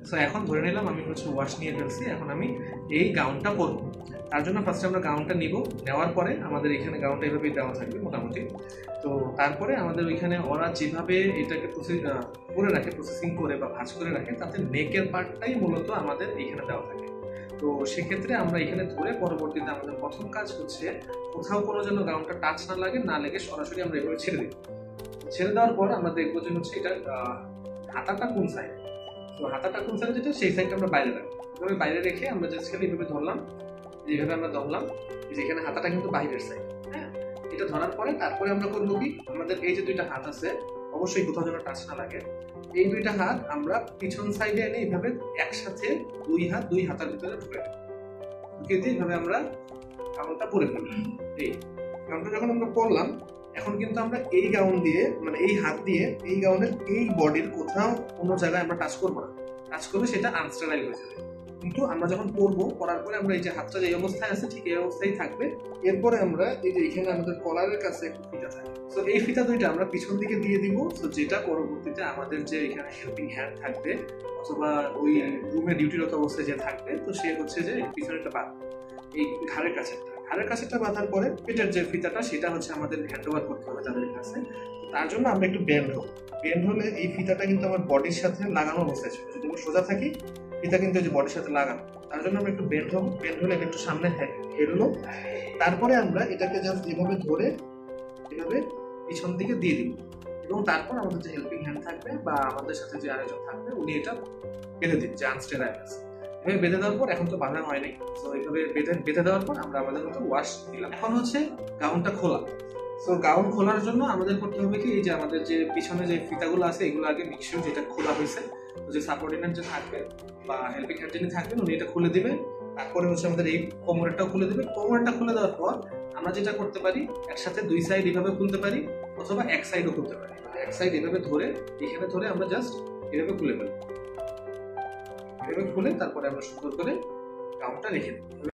So এখন ধরে নিলাম আমি হচ্ছে ওয়াশ নিয়ে ফেলছি, এখন আমি এই গাউনটা পরবো। তার জন্য ফার্স্টে আমরা গাউনটা নিব, নেওয়ার পরে আমাদের এখানে গাউনটা এভাবেই দেওয়া থাকবে মোটামুটি। তো তারপরে আমাদের ওইখানে ওরা যেভাবে এটাকে করে রাখে, প্রসেসিং করে বা ভাঁজ করে রাখে, তাতে নেকের পার্টটাই মূলত আমাদের এখানে দেওয়া থাকে। তো সেক্ষেত্রে আমরা এখানে ধরে পরবর্তীতে আমাদের প্রথম কাজ হচ্ছে কোথাও কোনো যেন গাউনটা টাচ না লেগে সরাসরি আমরা এভাবে ছেড়ে দিই। ছেড়ে দেওয়ার পর আমরা দেখবো যে হচ্ছে এটা হাতাটা কোন সাইড। তো হাতাটা কোন সাইডে যেটা সেই সাইডটা আমরা বাইরে রাখবো। এভাবে বাইরে রেখে আমরা জাস্ট খালি এইভাবে ধরলাম, যেভাবে আমরা ধরলাম যেখানে হাতাটা কিন্তু বাইরের সাইড। হ্যাঁ, এটা ধরার পরে তারপরে আমরা করবো কি, আমাদের এই যে দুইটা হাত আছে অবশ্যই কোথাও যেন টাচ না লাগে, এই দুইটা হাত আমরা পিছন সাইডে এনে এইভাবে একসাথে দুই হাতার ভিতরে ঢুকে দিয়ে এইভাবে আমরা গাউনটা পরে ফেলবো। এই গাউনটা যখন আমরা পরলাম, এখন কিন্তু আমরা এই গাউন দিয়ে মানে এই হাত দিয়ে এই গাউনের এই বডির কোথাও কোনো জায়গায় আমরা টাচ করবো না। টাচ করলে সেটা আনস্টেরাইল হয়ে যাবে। কিন্তু আমরা যখন পরবো, পরার পরে আমরা এই যে হাতটা যে অবস্থায় আছে ঠিক এই অবস্থায় থাকবে। এরপরে আমরা এই যে এখানে আমাদের কলারের কাছে একটু ফিতা থাকে, তো এই ফিতা দুইটা আমরা পিছন দিকে দিয়ে দিব। তো যেটা পরবর্তীতে আমাদের যে এখানে হেল্পিং হ্যান্ড থাকবে অথবা ওই রুমে ডিউটিরত অবস্থায় যে থাকবে, তো সে হচ্ছে যে পিছনেরটা বাদ এই ঘাড়ের কাছেটা বাঁধার পরে পেটের যে ফিতাটা সেটা হচ্ছে আমাদের হ্যান্ড ওভার করতে হবে তাদের কাছে। তার জন্য আমরা একটু বেন্ড হলে এই ফিতাটা কিন্তু আমার বডির সাথে লাগানো অবস্থায় ছিল। যদি আমি সোজা থাকি ফিতা কিন্তু এই যে বডির সাথে লাগানো, তার জন্য আমরা একটু বেন্ড হলে একটু সামনে হেরলো। তারপরে আমরা এটাকে জাস্ট এভাবে ধরে এভাবে পিছন দিকে দিয়ে দিব, এবং তারপর আমাদের যে হেল্পিং হ্যান্ড থাকবে বা আমাদের সাথে যে আরেকজন থাকবে উনি এটা বেঁধে দিন যে আনস্টেরাইল আছে। এভাবে বেঁধে দেওয়ার পর, এখন তো বাঁধা হয়নি, তো এইভাবে বেঁধে দেওয়ার পর আমরা আমাদের মতো ওয়াশ দিলাম। এখন হচ্ছে গাউনটা খোলা। তো গাউন খোলার জন্য আমাদের করতে হবে কি, এই যে আমাদের যে পিছনে যে ফিতাগুলো আছে এগুলো আগে মিক্সচার যেটা খোলা হয়েছে, যে সাবঅর্ডিনেট যে থাকবে বা হেল্পিং হ্যান্ড যিনি থাকবেন উনি এটা খুলে দিবে। তারপরে হচ্ছে আমাদের এই কোমরটাও খুলে দিবে। কোমরটা খুলে দেওয়ার পর আমরা যেটা করতে পারি, একসাথে দুই সাইড এভাবে খুলতে পারি অথবা এক সাইডও খুলতে পারি। এক সাইড এভাবে ধরে এখানে ধরে আমরা জাস্ট এভাবে খুলে ফেলবো। এভাবে খুলে তারপরে আমরা সুন্দর করে গাউনটা রেখে দিই।